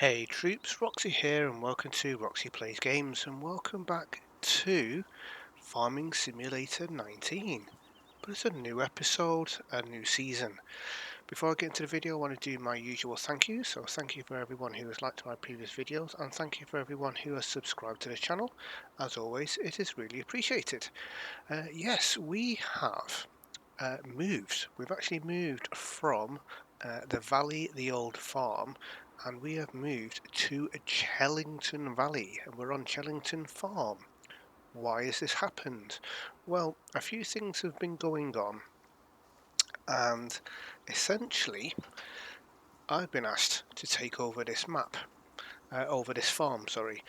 Hey troops, Roxy here and welcome to Roxee Plays Games and welcome back to Farming Simulator 19. But it's a new episode, a new season. Before I get into the video I want to do my usual thank you. So thank you for everyone who has liked my previous videos and thank you for everyone who has subscribed to the channel. As always, it is really appreciated. Yes, we have moved. We've actually moved from the valley, the old farm, and we have moved to Chellington Valley, and we're on Chellington Farm. Why has this happened? Well, a few things have been going on, and essentially, I've been asked to take over this map, over this farm, sorry,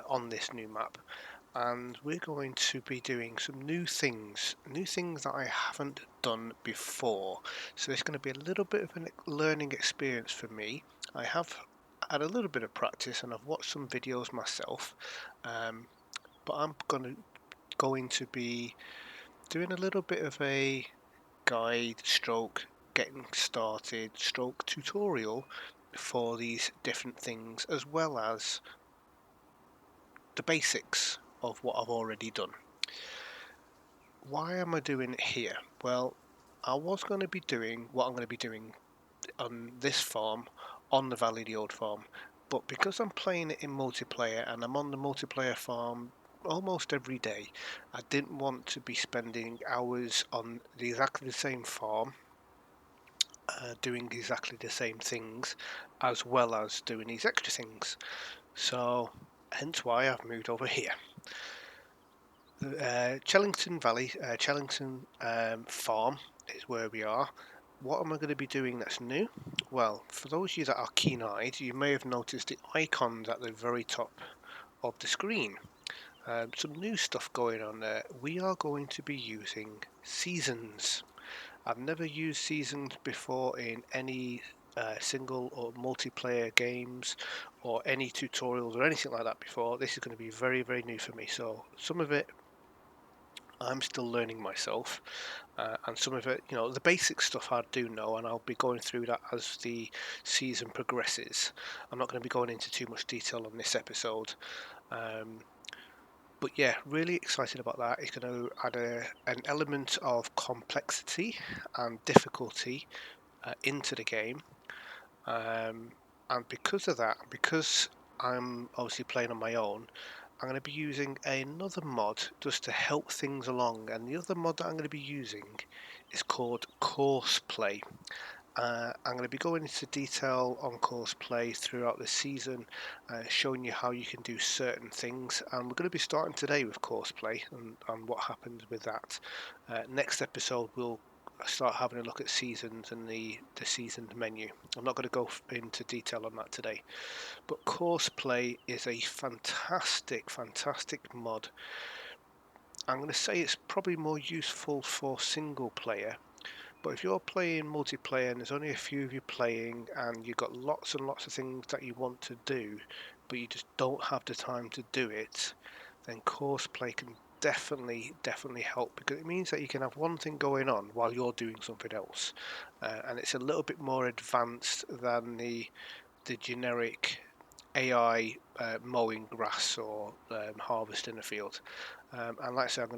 on this new map. And we're going to be doing some new things that I haven't done before. So it's going to be a little bit of a learning experience for me. I have had a little bit of practice and I've watched some videos myself, but I'm going to be doing a little bit of a guide stroke getting started stroke tutorial for these different things, as well as the basics of what I've already done. Why am I doing it here? Well, I was going to be doing what I'm going to be doing on this farm, on the Valley the Old Farm, but because I'm playing it in multiplayer and I'm on the multiplayer farm almost every day, I didn't want to be spending hours on exactly the same farm, doing exactly the same things, as well as doing these extra things. So, hence why I've moved over here. Chellington Valley, Chellington Farm is where we are. What am I going to be doing that's new? Well, for those of you that are keen-eyed, you may have noticed the icons at the very top of the screen. Some new stuff going on there. We are going to be using seasons. I've never used seasons before in any single or multiplayer games or any tutorials or anything like that before. This is going to be very, very new for me. So some of it I'm still learning myself, and some of it, the basic stuff I do know, and I'll be going through that as the season progresses. I'm not going to be going into too much detail on this episode, but yeah, really excited about that. It's going to add an element of complexity and difficulty into the game, and because of that, because I'm obviously playing on my own, I'm going to be using another mod just to help things along, and the other mod that I'm going to be using is called Courseplay. I'm going to be going into detail on Courseplay throughout the season, showing you how you can do certain things, and we're going to be starting today with Courseplay and what happens with that. Next episode we'll start having a look at seasons and the seasons menu. I'm not going to go into detail on that today. But Courseplay is a fantastic mod. I'm going to say it's probably more useful for single player, but if you're playing multiplayer and there's only a few of you playing and you've got lots and lots of things that you want to do but you just don't have the time to do it, then Courseplay can definitely help, because it means that you can have one thing going on while you're doing something else, and it's a little bit more advanced than the generic AI mowing grass or harvesting a field. And like I said, I'm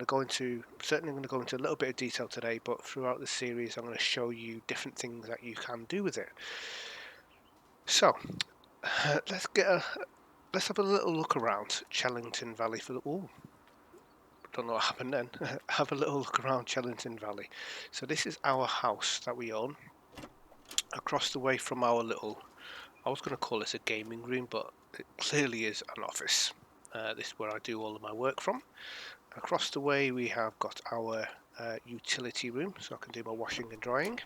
certainly going to go into a little bit of detail today, but throughout the series I'm going to show you different things that you can do with it. So let's have a little look around Chellington Valley for the don't know what happened then. Have a little look around Chellington Valley. So this is our house that we own, across the way from our little, I was going to call this a gaming room, but it clearly is an office. This is where I do all of my work from. Across the way we have got our utility room, so I can do my washing and drying.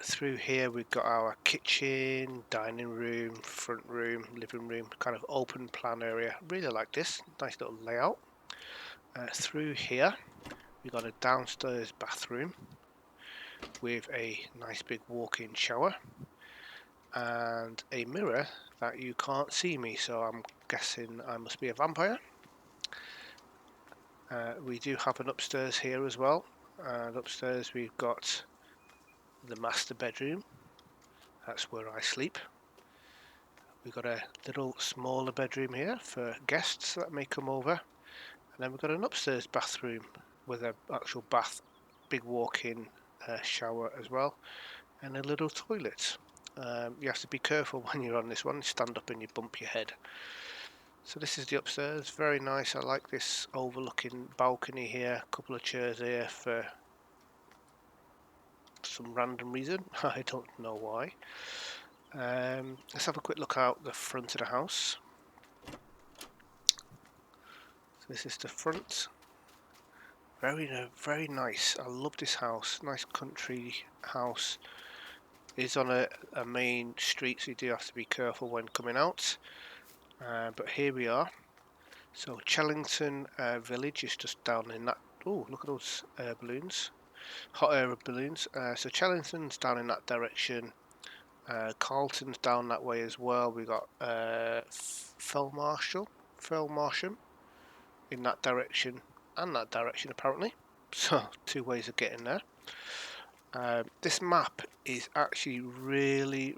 Through here we've got our kitchen, dining room, front room, living room, kind of open plan area. Really like this, nice little layout. Through here we've got a downstairs bathroom with a nice big walk-in shower and a mirror that you can't see me, so I'm guessing I must be a vampire. We do have an upstairs here as well, and upstairs we've got the master bedroom. That's where I sleep. We've got a little smaller bedroom here for guests that may come over, and then we've got an upstairs bathroom with an actual bath, big walk-in shower as well, and a little toilet. You have to be careful when you're on this one, stand up and you bump your head. So this is the upstairs, very nice. I like this overlooking balcony here, a couple of chairs here for some random reason, I don't know why. Let's have a quick look out the front of the house. So this is the front. Very nice. I love this house. Nice country house. It's on a main street, so you do have to be careful when coming out. But here we are. So Chellington village is just down in that. Oh, look at those balloons, hot air balloons. So Chellington's down in that direction. Carlton's down that way as well. We got Felmarsham in that direction and that direction apparently. So 2 ways of getting there. This map is actually really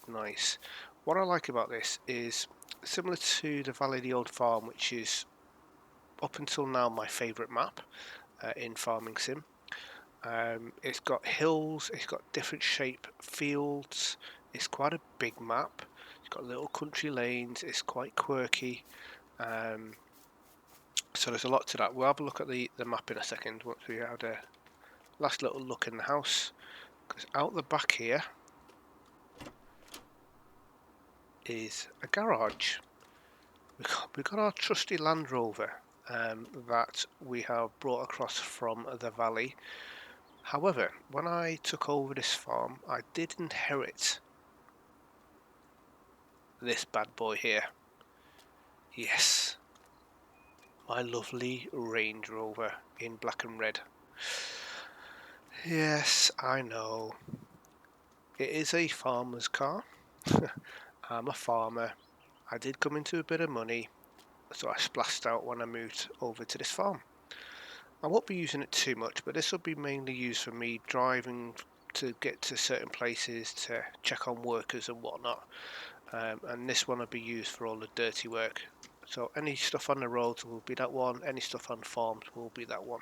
nice. What I like about this is similar to the Valley of the Old Farm, which is up until now my favourite map in Farming Sim. It's got hills, it's got different shape fields, it's quite a big map, it's got little country lanes, it's quite quirky, so there's a lot to that. We'll have a look at the map in a second once we had a last little look in the house, because out the back here is a garage. We've got our trusty Land Rover that we have brought across from the valley. However, when I took over this farm, I did inherit this bad boy here. Yes, my lovely Range Rover in black and red. Yes, I know. It is a farmer's car. I'm a farmer. I did come into a bit of money, so I splashed out when I moved over to this farm. I won't be using it too much, but this will be mainly used for me driving to get to certain places to check on workers and whatnot. And this one will be used for all the dirty work. So any stuff on the roads will be that one, any stuff on farms will be that one.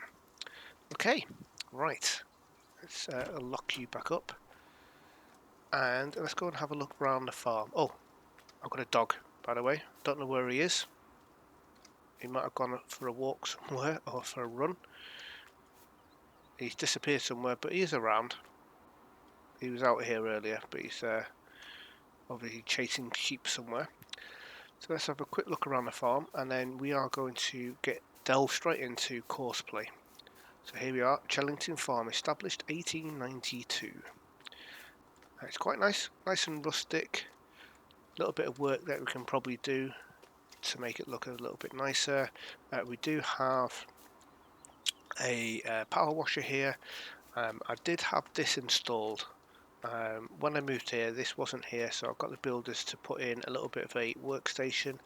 Okay, right, let's lock you back up and let's go and have a look around the farm. Oh, I've got a dog, by the way. Don't know where he is. He might have gone for a walk somewhere or for a run. He's disappeared somewhere, but he is around. He was out here earlier, but he's obviously chasing sheep somewhere. So let's have a quick look around the farm, and then we are going to delve straight into Courseplay. So here we are, Chellington Farm, established 1892. It's quite nice and rustic. A little bit of work that we can probably do to make it look a little bit nicer. We do have a power washer here. I did have this installed. When I moved here, this wasn't here, so I've got the builders to put in a little bit of a workstation.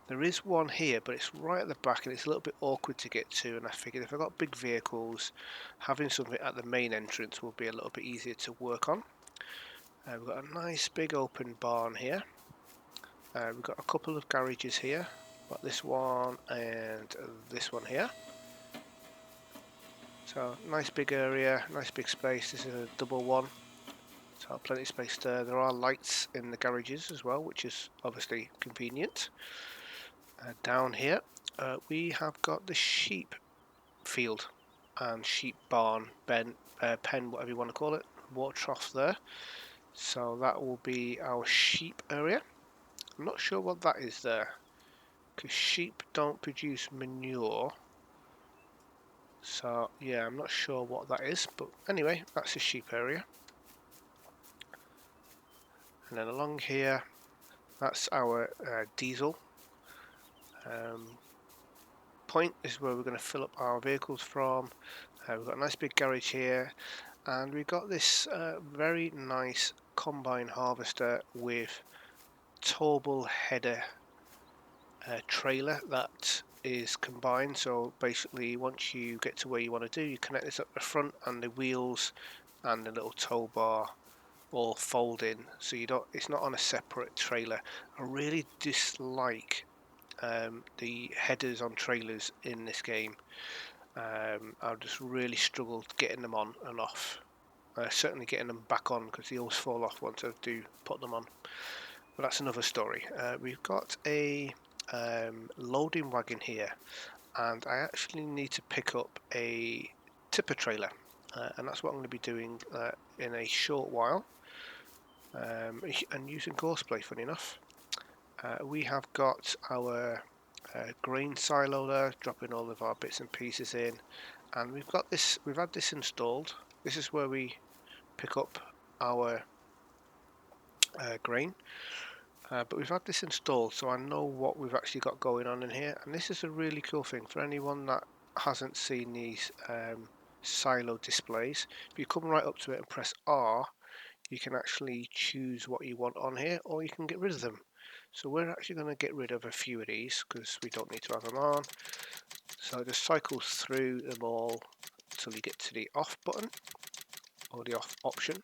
There is one here, but it's right at the back and it's a little bit awkward to get to, and I figured if I've got big vehicles, having something at the main entrance will be a little bit easier to work on. We've got a nice big open barn here. We've got a couple of garages here, got this one and this one here. So nice big area, nice big space. This is a double one, so plenty of space there. There are lights in the garages as well, which is obviously convenient. Down here we have got the sheep field and sheep barn, pen, whatever you want to call it, water trough there. So that will be our sheep area. I'm not sure what that is there, because sheep don't produce manure. So yeah, I'm not sure what that is, but anyway, that's the sheep area. And then along here, that's our diesel point, is where we're going to fill up our vehicles from. We've got a nice big garage here, and we've got this very nice combine harvester with towable header trailer that is combined. So basically, once you get to where you want to do, you connect this up the front and the wheels and the little tow bar all fold in, so you don't. It's not on a separate trailer. I really dislike the headers on trailers in this game. I just really struggled getting them on and off. Certainly getting them back on, because they always fall off once I do put them on. But that's another story. We've got a loading wagon here, and I actually need to pick up a tipper trailer, and that's what I'm going to be doing in a short while, and using Courseplay, funny enough. We have got our grain silo there, dropping all of our bits and pieces in, and we've had this installed. This is where we pick up our grain, but we've had this installed, so I know what we've actually got going on in here, and this is a really cool thing for anyone that hasn't seen these silo displays. If you come right up to it and press R, you can actually choose what you want on here, or you can get rid of them. So we're actually going to get rid of a few of these because we don't need to have them on. So it just cycles through them all until you get to the off button, or the off option.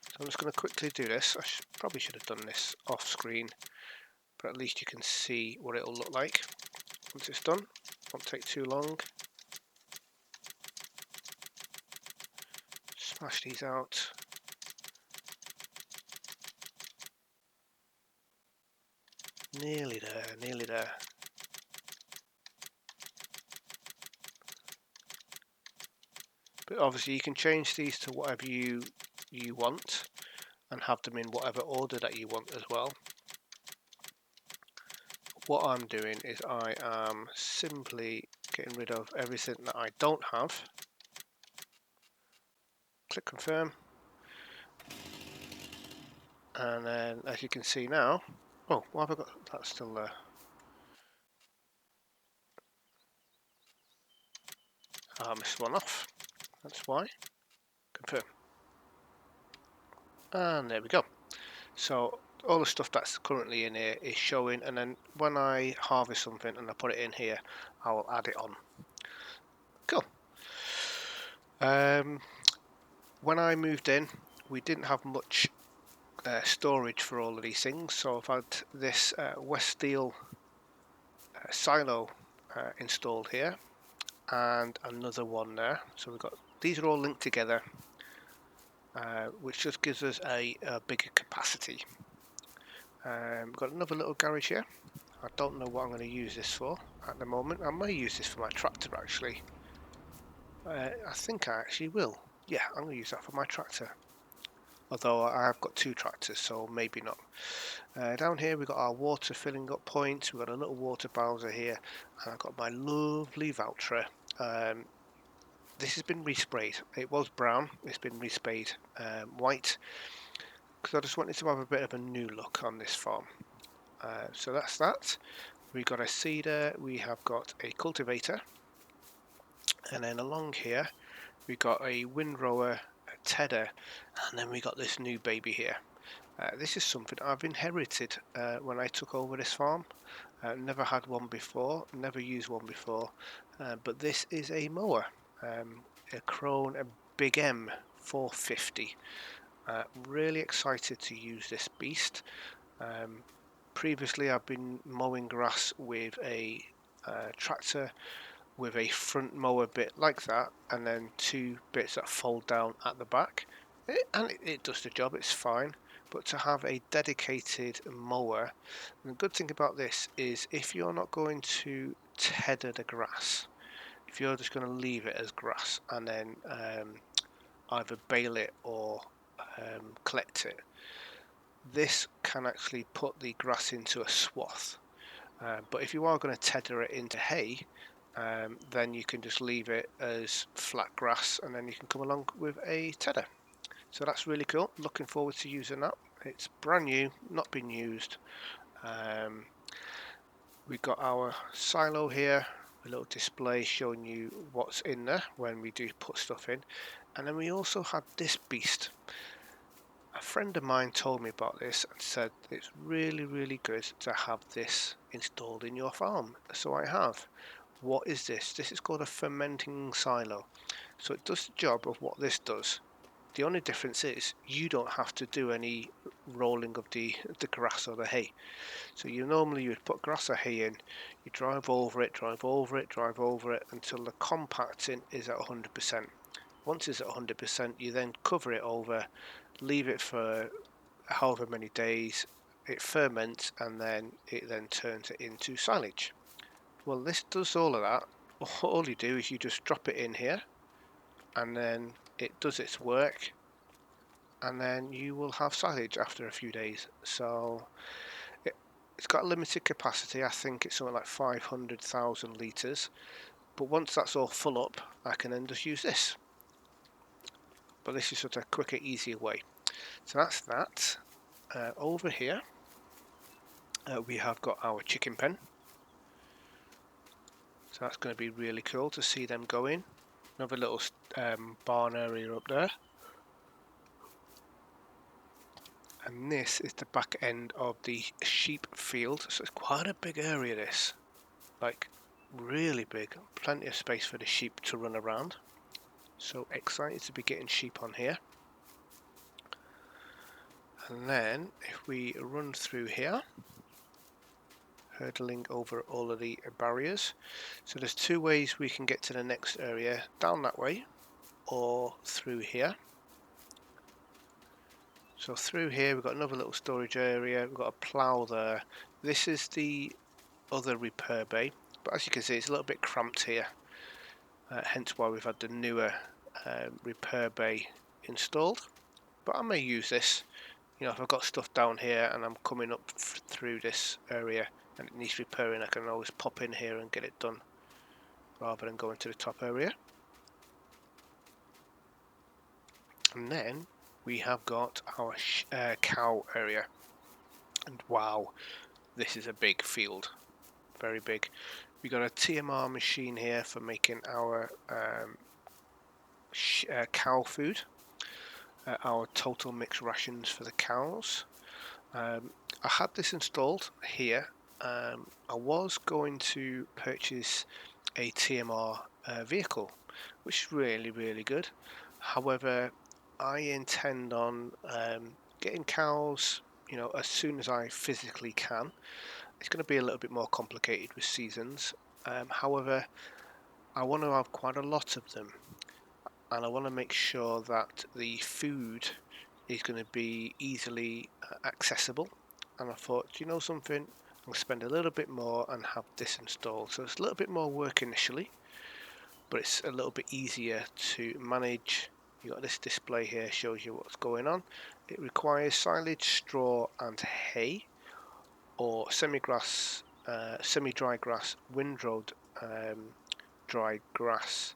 So I'm just going to quickly do this. I probably should have done this off screen, but at least you can see what it'll look like once it's done. Won't take too long. Smash these out. Nearly there, nearly there. But obviously you can change these to whatever you want, and have them in whatever order that you want as well. What I'm doing is I am simply getting rid of everything that I don't have. Click confirm, and then as you can see now, oh, what have I got? That's still there. I missed one off, that's why. Confirm, and there we go. So all the stuff that's currently in here is showing, and then when I harvest something and I put it in here, I will add it on. Cool. When I moved in, we didn't have much storage for all of these things, so I've had this West Steel silo installed here, and another one there. So we've got, these are all linked together, which just gives us a bigger capacity. We've got another little garage here. I don't know what I'm going to use this for at the moment. I may use this for my tractor actually. I think I actually will. Yeah, I'm going to use that for my tractor. Although I have got two tractors, so maybe not. Down here we've got our water filling up points. We've got a little water bowser here, and I've got my lovely Valtra. This has been resprayed. It was brown, it's been resprayed white, because I just wanted to have a bit of a new look on this farm. So that's that. We've got a seeder, we have got a cultivator, and then along here we've got a windrower, a tedder, and then we got this new baby here. This is something I've inherited when I took over this farm. Never had one before, never used one before, but this is a mower, a Krone, a Big M 450. Really excited to use this beast. Previously I've been mowing grass with a tractor with a front mower bit like that, and then two bits that fold down at the back, and it does the job, it's fine. But to have a dedicated mower, and the good thing about this is if you're not going to tether the grass, if you're just going to leave it as grass and then either bale it or collect it, this can actually put the grass into a swath. But if you are going to tether it into hay, then you can just leave it as flat grass, and then you can come along with a tedder. So that's really cool. Looking forward to using that. It's brand new, not been used. We've got our silo here, a little display showing you what's in there when we do put stuff in. And then we also had this beast. A friend of mine told me about this and said it's really good to have this installed in your farm. So I have. What is this? This is called a fermenting silo. So it does the job of what this does. The only difference is you don't have to do any rolling of the grass or the hay. So you would put grass or hay in, you drive over it, drive over it, drive over it until the compacting is at 100%. Once it's at 100%, you then cover it over, leave it for however many days, it ferments, and then it then turns it into silage. Well, this does all of that. All you do is you just drop it in here, and then it does its work, and then you will have silage after a few days. So it's got a limited capacity. I think it's something like 500,000 litres. But once that's all full up, I can then just use this. But this is sort of a quicker, easier way. So that's that. Over here, we have got our chicken pen. So that's going to be really cool to see them go in. Another little barn area up there. And this is the back end of the sheep field. So it's quite a big area, this. Like, really big. Plenty of space for the sheep to run around. So excited to be getting sheep on here. And then if we run through here, hurdling over all of the barriers. So there's two ways we can get to the next area, down that way or through here. So through here we've got another little storage area, we've got a plough there. This is the other repair bay, but as you can see it's a little bit cramped here, hence why we've had the newer repair bay installed. But I may use this, you know, if I've got stuff down here and I'm coming up through this area and it needs repairing, I can always pop in here and get it done rather than going to the top area. And then we have got our cow area, and wow, this is a big field, very big. We got a TMR machine here for making our cow food, our total mix rations for the cows. I had this installed here. I was going to purchase a TMR vehicle, which is really good. However, I intend on getting cows, you know, as soon as I physically can. It's going to be a little bit more complicated with seasons. However, I want to have quite a lot of them, and I want to make sure that the food is going to be easily accessible. And I thought, you know something, I'm going to spend a little bit more and have this installed. So it's a little bit more work initially, but it's a little bit easier to manage. You got this display here, shows you what's going on. It requires silage, straw and hay, or semi-grass, semi-dry grass, windrowed dry grass,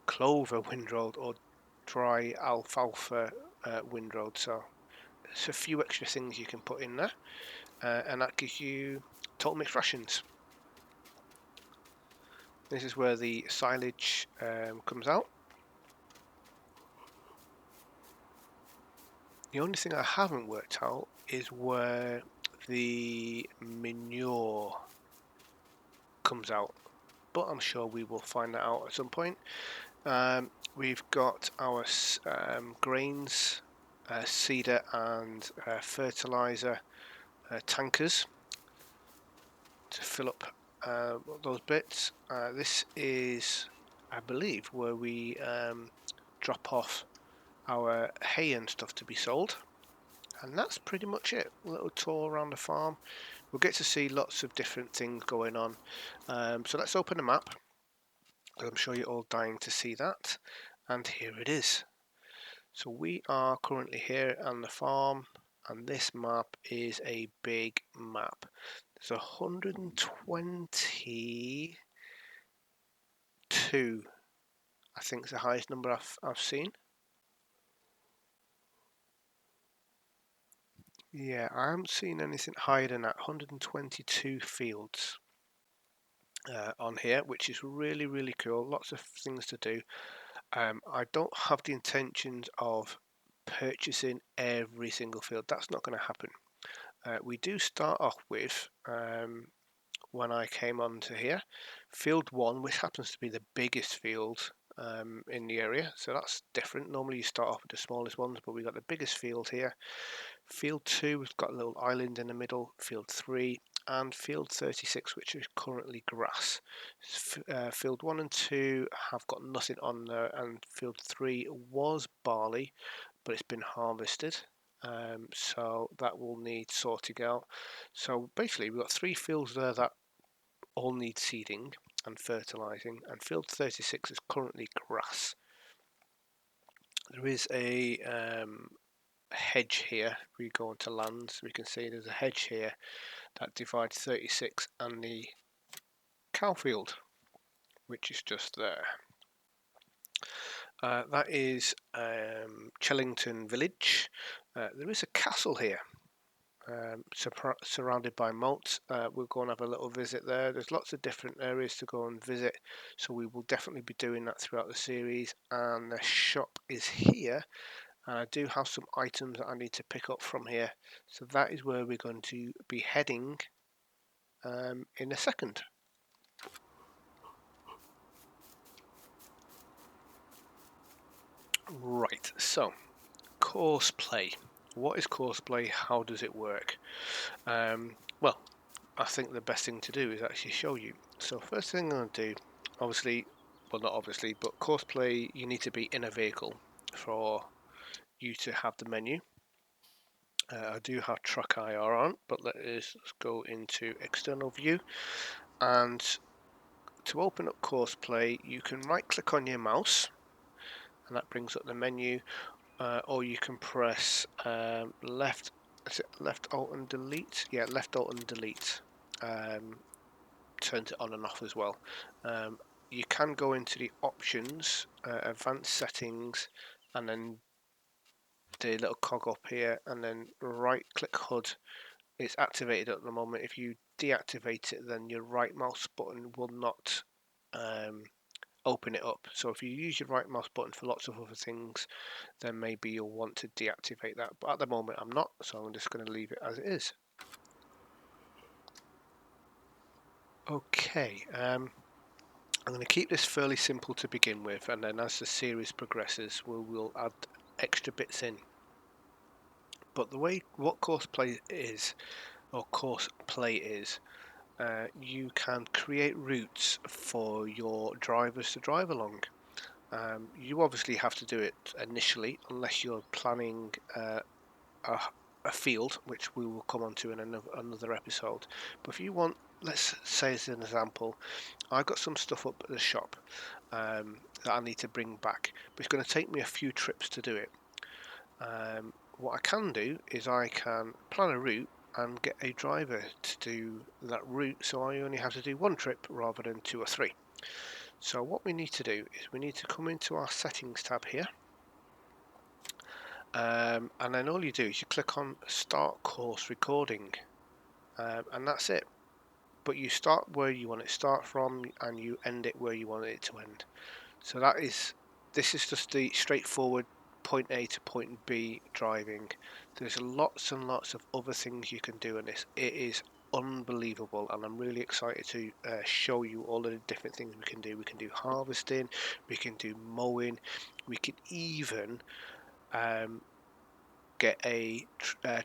clover windrowed, or dry alfalfa windrowed. So there's a few extra things you can put in there, and that gives you total mixed rations. This is where the silage comes out. The only thing I haven't worked out is where the manure comes out, but I'm sure we will find that out at some point. We've got our grains, seeder and fertilizer tankers to fill up those bits. This is, I believe, where we drop off our hay and stuff to be sold. And that's pretty much it. A little tour around the farm. We'll get to see lots of different things going on. So let's open the map. I'm sure you're all dying to see that. And here it is. So we are currently here on the farm, and this map is a big map. There's 122, I think, is the highest number I've seen. Yeah, I haven't seen anything higher than that. 122 fields on here, which is really cool. Lots of things to do. I don't have the intentions of purchasing every single field. That's not going to happen. We do start off with, when I came onto here, field 1, which happens to be the biggest field in the area, so that's different. Normally you start off with the smallest ones, but we've got the biggest field here. Field 2, we've got a little island in the middle. Field 3 and field 36, which is currently grass. Field 1 and 2 have got nothing on there, and field 3 was barley, but it's been harvested, so that will need sorting out. So basically we've got 3 fields there that all need seeding and fertilizing, and field 36 is currently grass. There is a hedge here. We go into lands, we can see there's a hedge here that divides 36 and the cow field, which is just there. That is Chellington village. There is a castle here, surrounded by moats. We'll go and have a little visit there. There's lots of different areas to go and visit, so we will definitely be doing that throughout the series. And the shop is here, and I do have some items that I need to pick up from here, so that is where we're going to be heading in a second. Right, so Courseplay. What is Courseplay? How does it work? Well, I think the best thing to do is actually show you. So first thing I'm going to do, obviously, well not obviously, but Courseplay, you need to be in a vehicle for you to have the menu. I do have track IR on, but let's go into external view, and to open up Courseplay you can right click on your mouse and that brings up the menu, or you can press left alt and delete. Yeah, left alt and delete turns it on and off as well. You can go into the options, advanced settings, and then the little cog up here, and then right click HUD. It's activated at the moment. If you deactivate it, then your right mouse button will not open it up. So if you use your right mouse button for lots of other things, then maybe you'll want to deactivate that, but at the moment I'm not, so I'm just going to leave it as it is. Okay, I'm going to keep this fairly simple to begin with, and then as the series progresses we'll add extra bits in. But what Courseplay is, you can create routes for your drivers to drive along. You obviously have to do it initially unless you're planning a field, which we will come on to in another episode. But if you want, let's say as an example, I've got some stuff up at the shop that I need to bring back, but it's going to take me a few trips to do it. What I can do is I can plan a route and get a driver to do that route, so I only have to do one trip rather than 2 or 3. So what we need to do is we need to come into our settings tab here, and then all you do is you click on start course recording, and that's it. But you start where you want it to start from and you end it where you want it to end. So this is just the straightforward point A to point B driving. There's lots and lots of other things you can do in this. It is unbelievable, and I'm really excited to show you all of the different things we can do. We can do harvesting, we can do mowing, we can even get a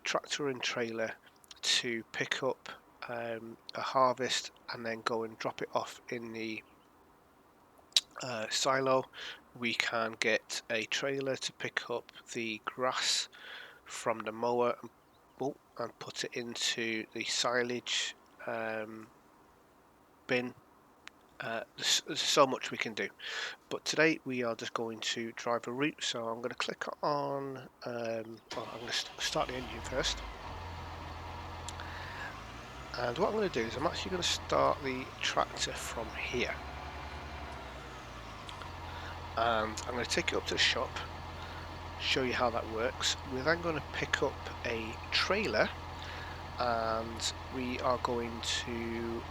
tractor and trailer to pick up a harvest and then go and drop it off in the silo. We can get a trailer to pick up the grass from the mower and put it into the silage bin. There's so much we can do, but today we are just going to drive a route. So I'm going to click on I'm going to start the engine first, and what I'm going to do is I'm actually going to start the tractor from here, and I'm going to take it up to the shop, show you how that works. We're then going to pick up a trailer and we are going to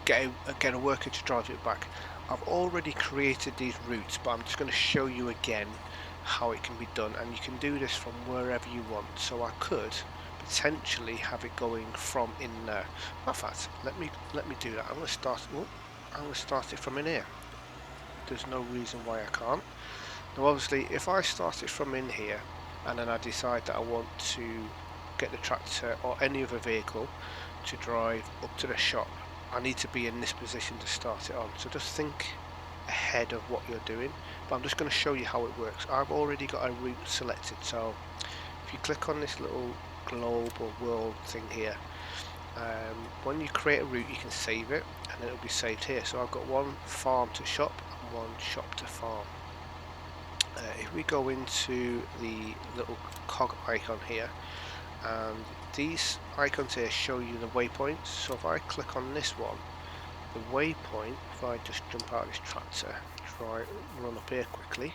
get a worker to drive it back. I've already created these routes, but I'm just going to show you again how it can be done, and you can do this from wherever you want. So I could potentially have it going from in there. In fact, let me do that. I'm going to start. I will start it from in here. There's no reason why I can't. Now obviously if I start it from in here and then I decide that I want to get the tractor or any other vehicle to drive up to the shop, I need to be in this position to start it on. So just think ahead of what you're doing, but I'm just going to show you how it works. I've already got a route selected, so if you click on this little globe or world thing here, when you create a route you can save it and it'll be saved here. So I've got one farm to shop and one shop to farm. If we go into the little cog icon here, and these icons here show you the waypoints. So if I click on this one, the waypoint, if I just jump out of this tractor, run up here quickly,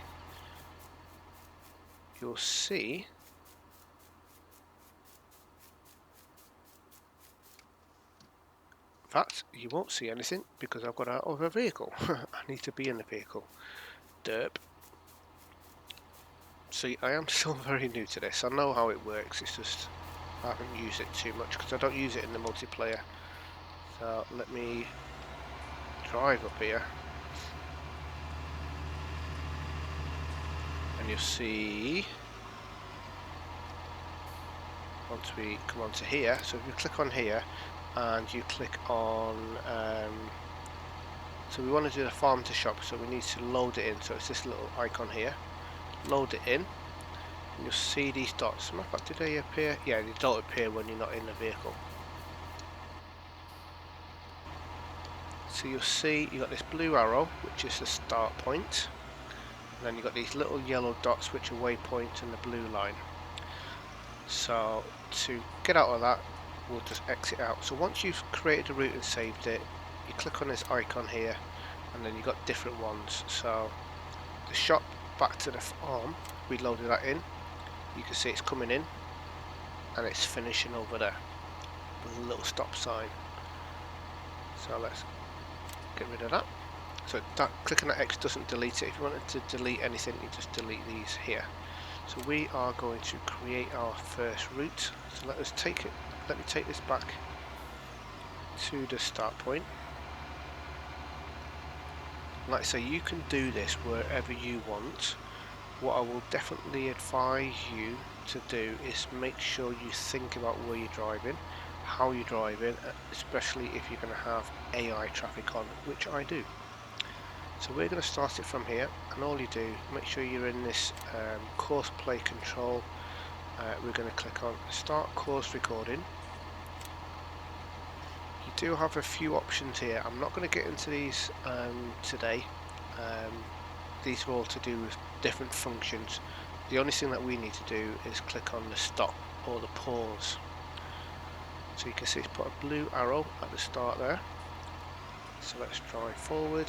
you'll see that you won't see anything because I've got out of a vehicle. I need to be in the vehicle. Derp. See, I am still very new to this. I know how it works, it's just I haven't used it too much because I don't use it in the multiplayer. So let me drive up here and you'll see once we come onto here, so if you click on here and you click on so we want to do the farm to shop, so we need to load it in. So it's this little icon here, load it in, and you'll see these dots. Matter of fact, do they appear? Yeah, they don't appear when you're not in the vehicle. So you'll see you got this blue arrow, which is the start point, and then you've got these little yellow dots, which are waypoints, and the blue line. So to get out of that, we'll just exit out. So once you've created a route and saved it, you click on this icon here, and then you've got different ones. So the shop back to the farm, we loaded that in. You can see it's coming in, and it's finishing over there with a little stop sign. So let's get rid of that. So that clicking that X doesn't delete it. If you wanted to delete anything, you just delete these here. So we are going to create our first route. So let us take it. Let me take this back to the start point. Like I say, you can do this wherever you want. What I will definitely advise you to do is make sure you think about where you're driving, how you're driving, especially if you're going to have AI traffic on, which I do. So we're going to start it from here, and all you do, make sure you're in this Courseplay control. We're going to click on Start Course Recording. You do have a few options here. I'm not going to get into these today. These are all to do with different functions. The only thing that we need to do is click on the stop or the pause. So you can see it's put a blue arrow at the start there. So let's drive forward.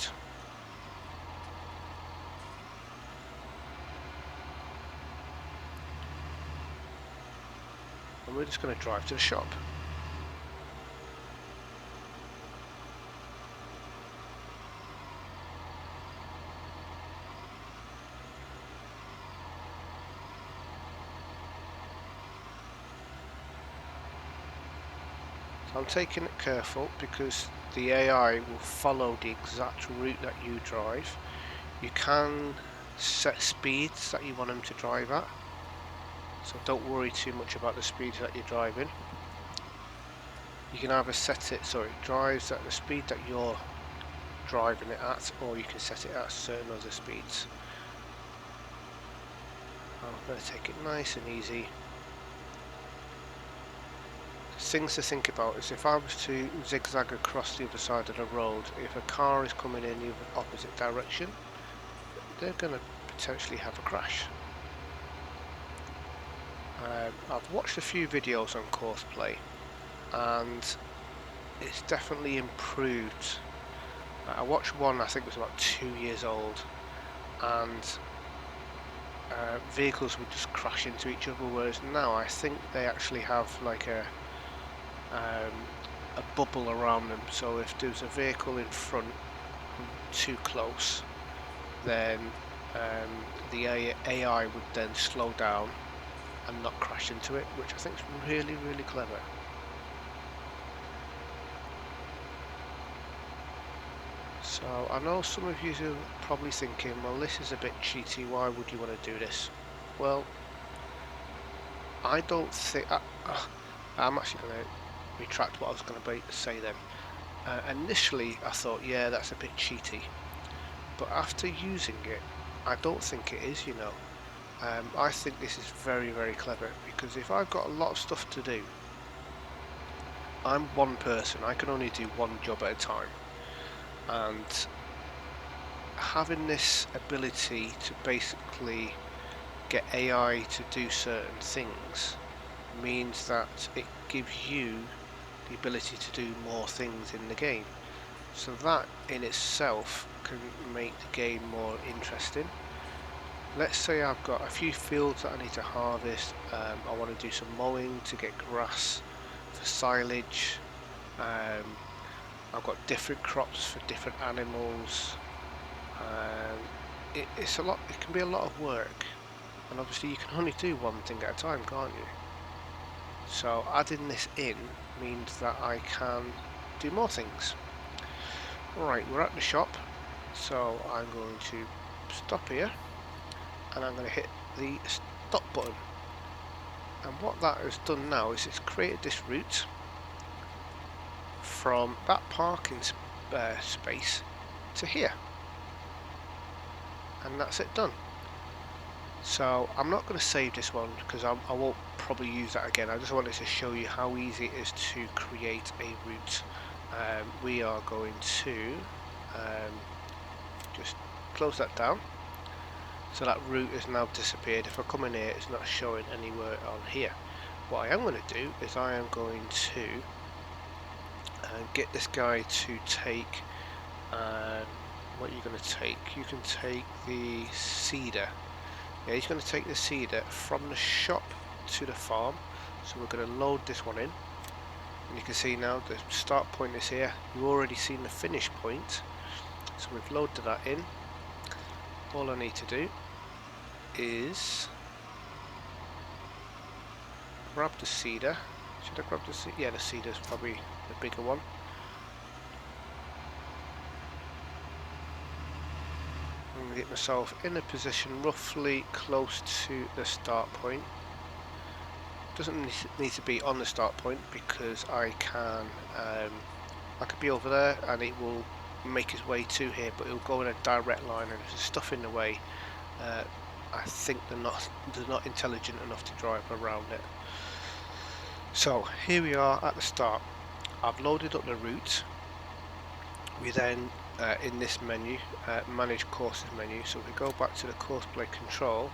And we're just going to drive to the shop. So I'm taking it careful because the AI will follow the exact route that you drive. You can set speeds that you want them to drive at. So don't worry too much about the speeds that you're driving. You can either set it so it drives at the speed that you're driving it at, or you can set it at certain other speeds. I'm going to take it nice and easy. Things to think about is if I was to zigzag across the other side of the road, if a car is coming in the opposite direction, they're going to potentially have a crash. I've watched a few videos on Courseplay and it's definitely improved. I watched one, I think it was about 2 years old, and vehicles would just crash into each other, whereas now I think they actually have like a bubble around them, so if there's a vehicle in front too close, then the AI would then slow down and not crash into it, which I think is really, really clever. So I know some of you are probably thinking, well, this is a bit cheaty, why would you want to do this? Well, I don't think... I'm actually going to retract what I was going to say then. Initially I thought, yeah, that's a bit cheaty, but after using it, I don't think it is, you know. I think this is very, very clever, because if I've got a lot of stuff to do, I'm one person, I can only do one job at a time, and having this ability to basically get AI to do certain things means that it gives you the ability to do more things in the game. So that in itself can make the game more interesting. Let's say I've got a few fields that I need to harvest. I want to do some mowing to get grass for silage. I've got different crops for different animals. It's a lot. It can be a lot of work, and obviously you can only do one thing at a time, can't you? So adding this in means that I can do more things. Right, we're at the shop, so I'm going to stop here, and I'm going to hit the stop button. And what that has done now is it's created this route from that parking space to here, and that's it done. So I'm not going to save this one because I won't probably use that again. I just wanted to show you how easy it is to create a route. We are going to just close that down. So that route has now disappeared. If I come in here, it's not showing anywhere on here. What I am going to do is I am going to get this guy to take, what are you going to take? You can take the cedar. Yeah, he's going to take the cedar from the shop to the farm. So we're going to load this one in. And you can see now the start point is here. You've already seen the finish point. So we've loaded that in. All I need to do is grab the cedar. Should I grab the cedar? Yeah, the cedar's probably the bigger one. I'm going to get myself in a position roughly close to the start point. Doesn't need to be on the start point, because I could be over there and it will make its way to here, but it will go in a direct line, and if there's stuff in the way, I think they're not intelligent enough to drive around it. So here we are at the start. I've loaded up the route. We then in this menu, manage courses menu, so if we go back to the Courseplay control,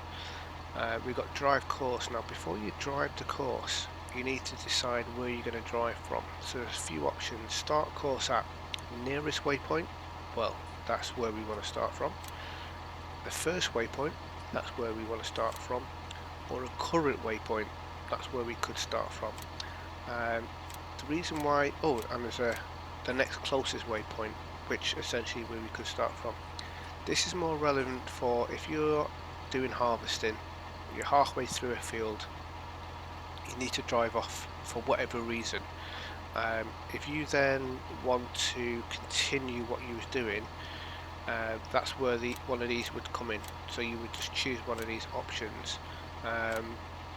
we've got drive course. Now before you drive the course, you need to decide where you're going to drive from. So there's a few options. Start course at nearest waypoint, well, that's where we want to start from. The first waypoint, that's where we want to start from. Or a current waypoint, that's where we could start from. The reason why, and there's the next closest waypoint, which essentially where we could start from. This is more relevant for if you're doing harvesting, you're halfway through a field, you need to drive off for whatever reason. If you then want to continue what you was doing, that's where one of these would come in. So you would just choose one of these options.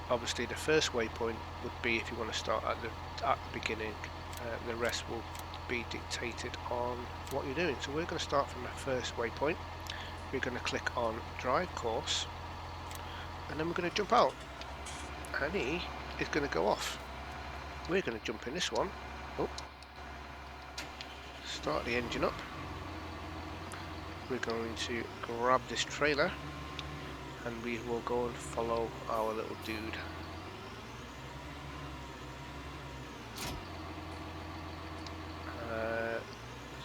Obviously the first waypoint would be if you want to start at the beginning. The rest will be dictated on what you're doing. So we're going to start from the first waypoint. We're going to click on drive course, and then we're going to jump out, and he is going to go off. We're going to jump in this one. Start the engine up. We're going to grab this trailer, and we will go and follow our little dude.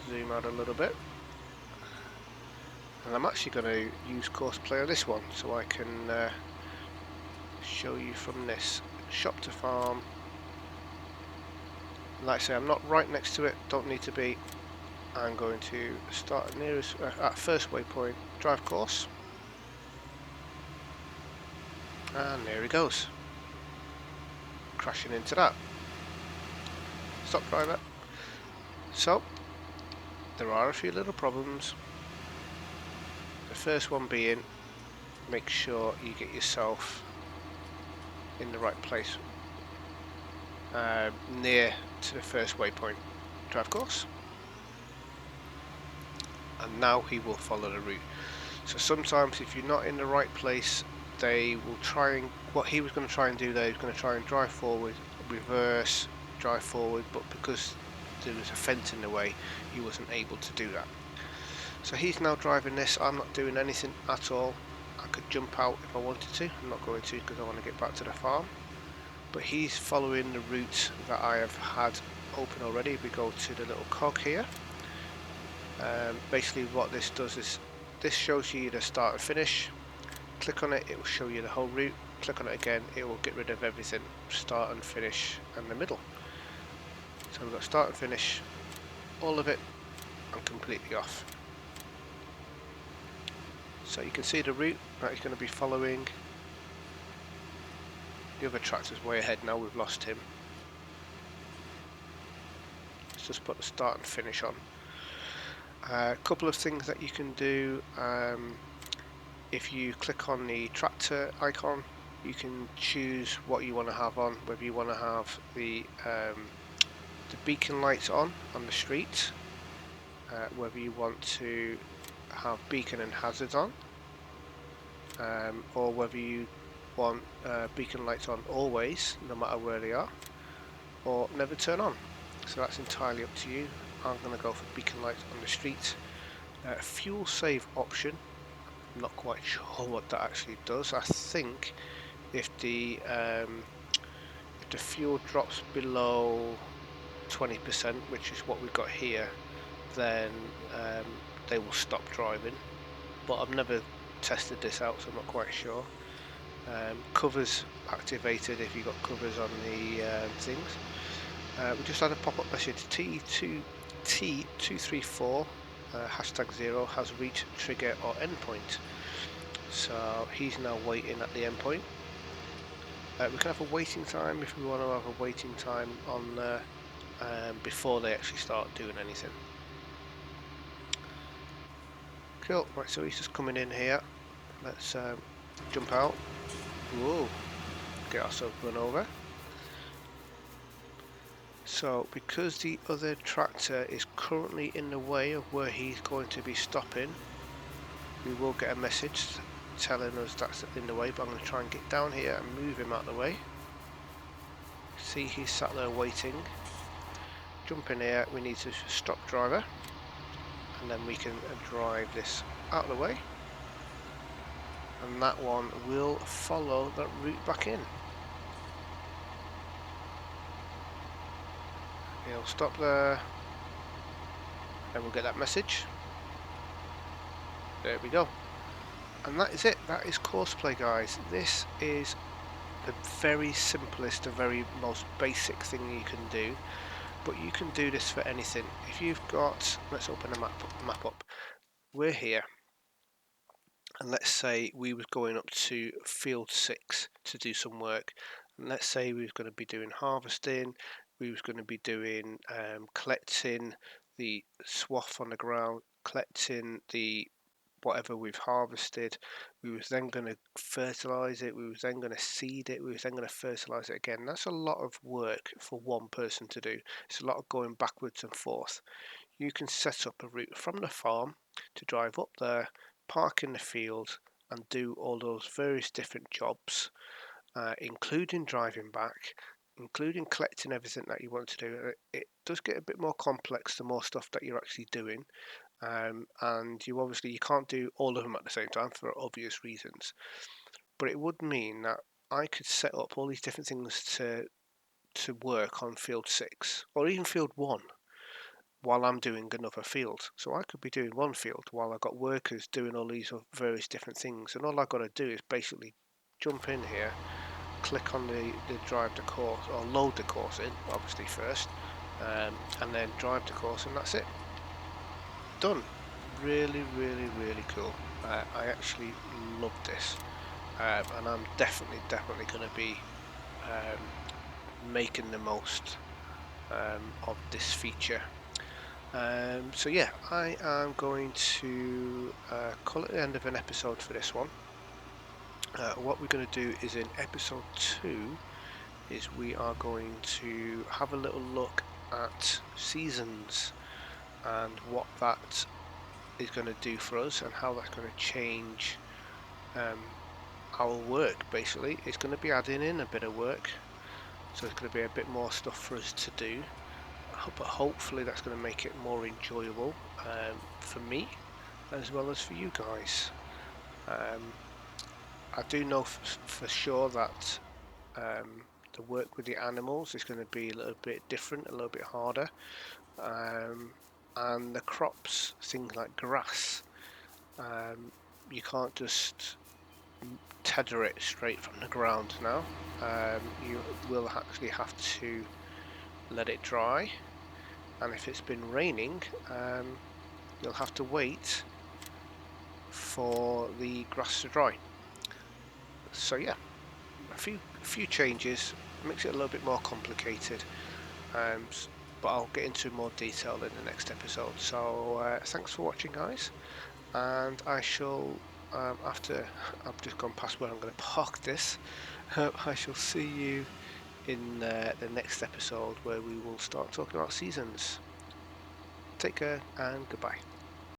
Zoom out a little bit, and I'm actually going to use Courseplay on this one, so I can show you from this shop to farm. Like I say, I'm not right next to it, don't need to be. I'm going to start at nearest at first waypoint, drive course, and there he goes, crashing into that. Stop driver. So There are a few little problems. The first one being, make sure you get yourself in the right place, near to the first waypoint drive course, and now he will follow the route. So sometimes if you're not in the right place, they will try and, what he was going to try and do there, he was going to try and drive forward, reverse, drive forward, but because there was a fence in the way, he wasn't able to do that. So he's now driving this. I'm not doing anything at all. I could jump out if I wanted to. I'm not going to because I want to get back to the farm. But he's following the route that I have had open already. We go to the little cog here. Basically what this does is, this shows you the start and finish. Click on it, it will show you the whole route. Click on it again, it will get rid of everything, start and finish and the middle. So we've got start and finish, all of it, and completely off. So you can see the route that he's going to be following. The other tractor's way ahead now, we've lost him. Let's just put the start and finish on. A couple of things that you can do, if you click on the tractor icon, you can choose what you want to have on, whether you want to have the beacon lights on the street, whether you want to have beacon and hazards on, or whether you want beacon lights on always, no matter where they are, or never turn on. So that's entirely up to you. I'm going to go for beacon lights on the street. Fuel save option, I'm not quite sure what that actually does. I think if the fuel drops below 20%, which is what we've got here, then they will stop driving, but I've never tested this out, so I'm not quite sure. Covers activated if you've got covers on the things. We just had a pop-up message, T234 #0 has reached trigger or endpoint. So he's now waiting at the endpoint. We can have a waiting time if we want to have a waiting time on there before they actually start doing anything. Cool, right, so he's just coming in here. Let's jump out. Whoa, get ourselves run over. So because the other tractor is currently in the way of where he's going to be stopping, we will get a message telling us that's in the way, but I'm going to try and get down here and move him out of the way. See, he's sat there waiting. Jump in here, we need to stop driver, and then we can drive this out of the way, and that one will follow that route back in. He'll stop there, and we'll get that message. There we go. And that is it. That is Courseplay, guys. This is the very simplest, the very most basic thing you can do, but you can do this for anything. If you've got, let's open a map up. We're here, and let's say we was going up to field 6 to do some work, and let's say we was going to be doing harvesting, we was going to be doing collecting the swath on the ground, collecting the whatever we've harvested. We was then going to fertilize it, we was then going to seed it, we was then going to fertilize it again. That's a lot of work for one person to do. It's a lot of going backwards and forth. You can set up a route from the farm to drive up there, park in the field, and do all those various different jobs, including driving back, including collecting everything that you want to do. It does get a bit more complex the more stuff that you're actually doing, and you can't do all of them at the same time for obvious reasons, but it would mean that I could set up all these different things to work on field 6 or even field 1 while I'm doing another field. So I could be doing one field while I've got workers doing all these various different things, and all I've got to do is basically jump in here, click on the drive the course, or load the course in obviously first, and then drive the course, and that's it, done. Really cool. I actually love this, and I'm definitely going to be making the most of this feature. So yeah, I am going to call it the end of an episode for this one. What we're going to do is in episode 2 is we are going to have a little look at seasons and what that is going to do for us and how that's going to change our work. Basically, it's going to be adding in a bit of work, so it's going to be a bit more stuff for us to do, but hopefully that's going to make it more enjoyable for me as well as for you guys. I do know for sure that the work with the animals is going to be a little bit different, a little bit harder, and the crops, things like grass, you can't just tether it straight from the ground now. You will actually have to let it dry, and if it's been raining, you'll have to wait for the grass to dry. So yeah, a few changes, makes it a little bit more complicated, but I'll get into more detail in the next episode. So thanks for watching, guys, and I shall after I've just gone past where I'm going to park this, I shall see you in the next episode where we will start talking about seasons. Take care and goodbye.